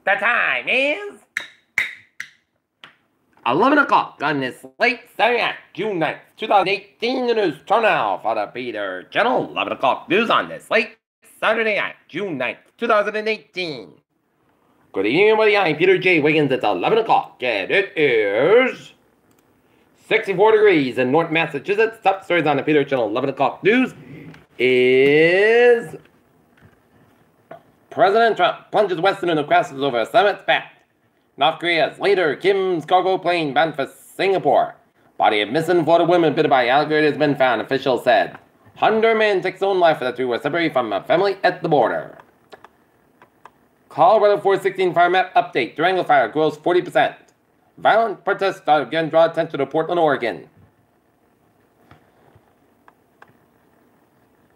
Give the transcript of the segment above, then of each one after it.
The time is 11 o'clock on this late Saturday night, June 9th, 2018. The news turn now for the Peter Channel. 11 o'clock news on this late Saturday night, June 9th, 2018. Good evening, everybody. I'm Peter J. Wiggins. It's 11 o'clock, and it is 64 degrees in North Massachusetts. Top stories on the Peter Channel 11 o'clock news is President Trump plunges Western crashes over summit fact. North Korea's leader Kim's cargo plane bound for Singapore. Body of missing Florida women bitten by alligator has been found, officials said. Honduran man takes his own life after 2 were separated from a family at the border. Colorado 416 fire map update. Durango fire grows 40%. Violent protests start again draw attention to Portland, Oregon.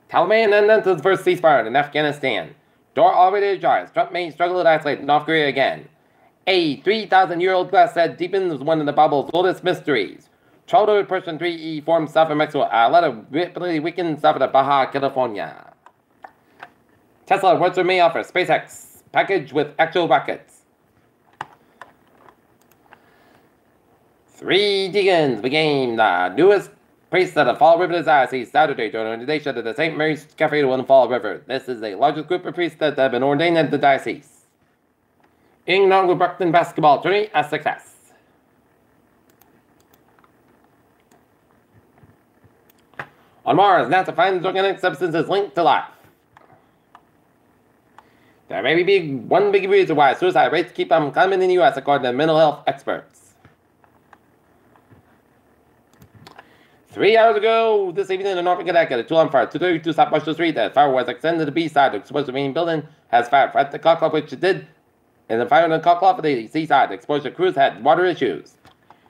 Taliban ended the first ceasefire in Afghanistan. Door already ajar. Trump may struggle to isolate North Korea again. A 3,000-year-old glass that deepens one of the Bible's oldest mysteries. Childhood Person 3E forms south of Mexico. A lot of rapidly weakened south of Baja California. Tesla wants to may offer SpaceX package with actual rockets. 3 deacons became the newest priests of the Fall River Diocese Saturday during ordination at the St. Mary's Cathedral in the Fall River. This is the largest group of priests that have been ordained at the diocese. Inaugural Brockton basketball tourney a success. On Mars, NASA finds organic substances linked to life. There may be one big reason why suicide rates keep on climbing in the U.S. according to mental health experts. 3 hours ago, this evening in Norfolk, Connecticut, a 2-alarm fire, 232 South Marshall Street. The fire was extended to the B side. The exposed main building has fire at the clock, which it did. And the fire in the clock off the seaside. The exposure crews had water issues.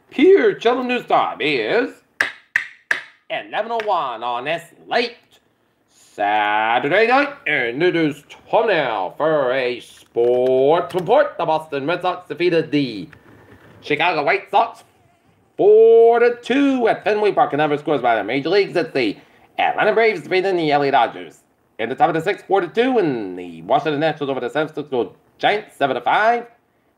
Pure Children News Time is 11:01 on this late Saturday night. And it is time now for a sports report. The Boston Red Sox defeated the Chicago White Sox 4-2 at Fenway Park. And other scores by the major leagues. It's the Atlanta Braves defeating the LA Dodgers. In the top of the 6th, 4-2, and the Washington Nationals over the San Francisco Giants 7-5.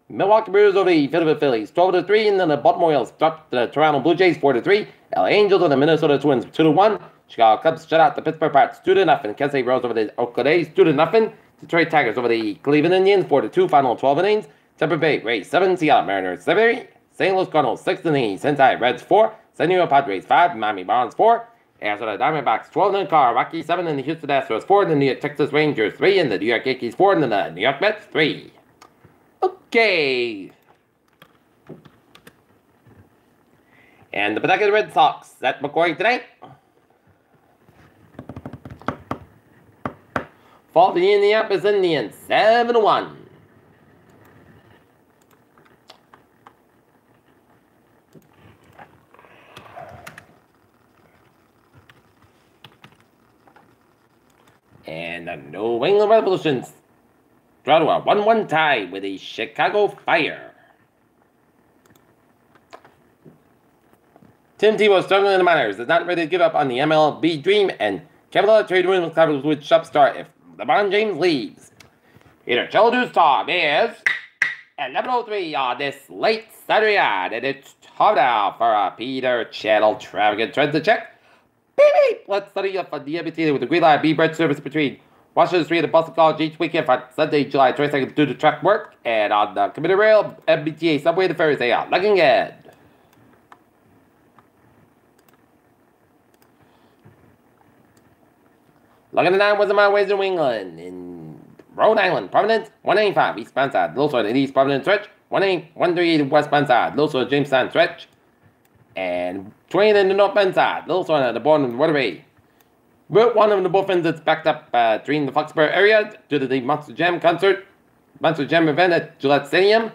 Milwaukee Brewers over the Philadelphia Phillies 12-3, and then the Baltimore Orioles dropped the Toronto Blue Jays 4-3. LA Angels and the Minnesota Twins 2-1. Chicago Cubs shut out the Pittsburgh Pirates 2-0. Kansas City Royals over the Oakland A's 2-0. Detroit Tigers over the Cleveland Indians 4-2. Final 12 innings. Tampa Bay Rays 7. Seattle Mariners 7. St. Louis Cardinals 6 innings. Cincinnati Reds 4. San Diego Padres 5. Miami Marlins 4. Arizona Diamondbacks 12 in the car, Rockies 7, and the Houston Astros 4, and the New York Texas Rangers 3, and the New York Yankees 4, and the New York Mets 3. Okay. And the Pawtucket Red Sox at McCoy tonight. Fall to the Indianapolis Indians 7-1. And the New England Revolutions draw to a 1-1 tie with the Chicago Fire. Tim Tebow struggling in the minors, is not ready to give up on the MLB dream, and Kevin trade rumors coverage with Shop start if LeBron James leaves. Peter Channel News Time is 11:03 on this late Saturday night, and it's time now for a Peter Channel traffic and trends to check. Beep, beep. Let's study up on the MBT with the Green Line B-Bread service between Washington Street and Boston College each weekend for Sunday, July 22nd due to truck work. And on the commuter rail, MBTA subway, the ferries, they are looking good. Looking at 9 was my ways in New England. In Rhode Island, Providence, 185 eastbound side. Lowside and East Providence stretch. 138 westbound side. Lowside Jamestown stretch. And 20 in the northbound side. Little Swan at the bottom of the waterway. Route 1 of the both ends is backed up between the Foxborough area due to the Monster Jam event at Gillette Stadium.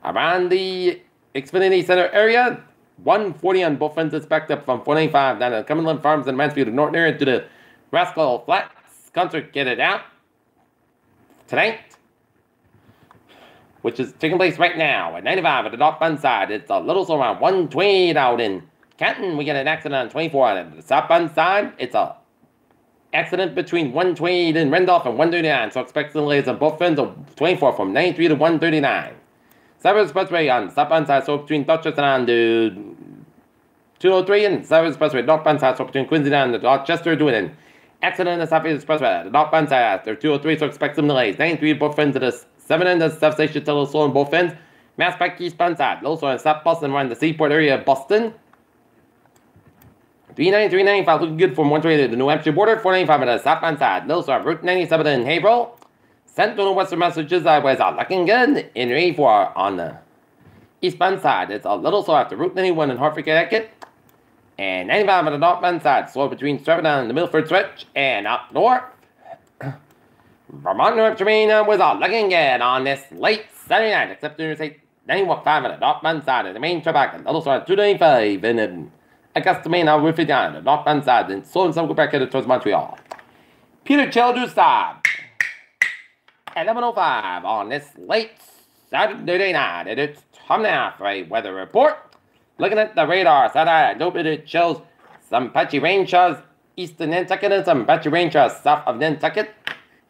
Around the Xfinity Center area, 140 on both ends is backed up from 495 down to Cumberland Farms and Mansfield Norton area to the Rascal Flats concert Get It Out tonight, which is taking place right now at 95 at the northbound side. It's a little slow around 120 out in Canton. We get an accident on 24 on the southbound side. It's a Accident between 128 in Randolph and 139. So expect delays on both ends of 24 from 93 to 139. Cyber Expressway on southbound side, so between Dorchester and 203 and Cyber Expressway northbound side, so between Quincy and Dorchester doing an accident on the Southeast Expressway. The northbound side after 203, so expect some delays. 93 both ends of the 7 end of the substation, still slow on both ends. Mass Pike eastbound side, low on South Boston around the Seaport area of Boston. 393.95 looking good from 120 to the New Hampshire border. 495 on the southbound side. Low on Route 97 in Haverhill. Central and Western Massachusetts highways are looking good. In 84 on the eastbound side. It's a little slow after Route 91 in Hartford, Connecticut. And 95 on the northbound side. Slow between Stratham and the Milford Stretch. And up north. Vermont, New Hampshire, Maine was all looking good on this late Saturday night. Except Interstate 95 on the northbound side of the main traffic. And a little slow at 295 in Augusta, Maine, on Route 59 on the northbound side. And slow and some go back headed towards Montreal. Peter Childu stop. 11:05 on this late Saturday night. And it's time now for a weather report. Looking at the radar, Saturday, note it shows some patchy rain showers east of Nantucket and some patchy rain showers south of Nantucket.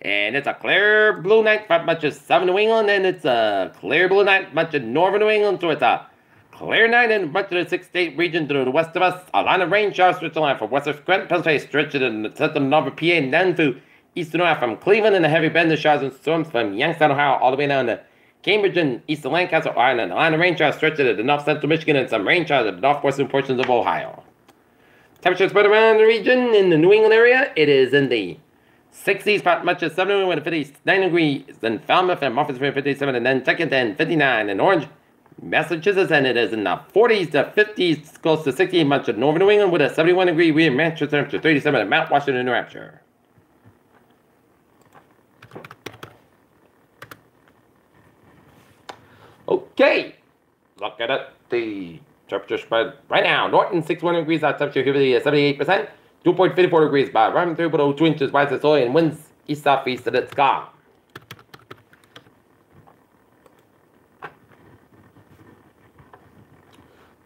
And it's a clear blue night for much of southern New England, and it's a clear blue night much of northern New England, so it's a clear night in much of the 6-state region to the west of us. A line of rain showers stretch the line from western Pennsylvania, stretching in the southern northern PA, and then through eastern Ohio from Cleveland, and a heavy bend of showers and storms from Youngstown, Ohio, all the way down to Cambridge and eastern Lancaster, Ohio, and a line of rain showers stretching to the north central Michigan, and some rain showers at the northwestern portions of Ohio. Temperature spread around the region in the New England area. It is in the 60s, about much of 70 with 59 degrees in Falmouth and Murfreesboro 57 and Nantucket and 59 in Orange, Massachusetts, and it is in the 40s to 50s, close to 60 much of northern New England with a 71 degree wind, Manchester temperature 37 at Mount Washington, New Hampshire. Okay, look at it. The temperature spread right now. Norton 61 degrees, our temperature humidity is 78%. 2.54 degrees by around 3.02 inches by the soil, and winds east-southeast and it's gone.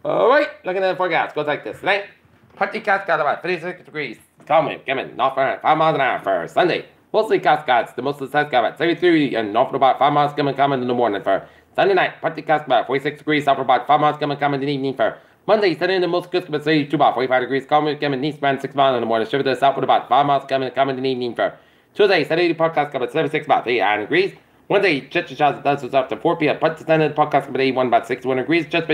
Alright, looking at the forecast, goes like this. Tonight, partly Cascade about 56 degrees. Calm wind coming north around 5 miles an hour for Sunday. Mostly Cascades, the most of the Cascade about 73 and north about 5 miles coming in the morning for Sunday night. Partly Cascade about 46 degrees, south about 5 miles coming in the evening for Monday, Sunday, the most good, but say to about 45 degrees, calm coming eastbound 6 miles in the morning, shift to the south with about 5 miles coming in the evening for Tuesday, Saturday, podcast coming 76 about 39 degrees. Wednesday, Church showers and thunderstorms after 4 p.m. Part to Sunday, podcast coming 81 about 61 degrees. Just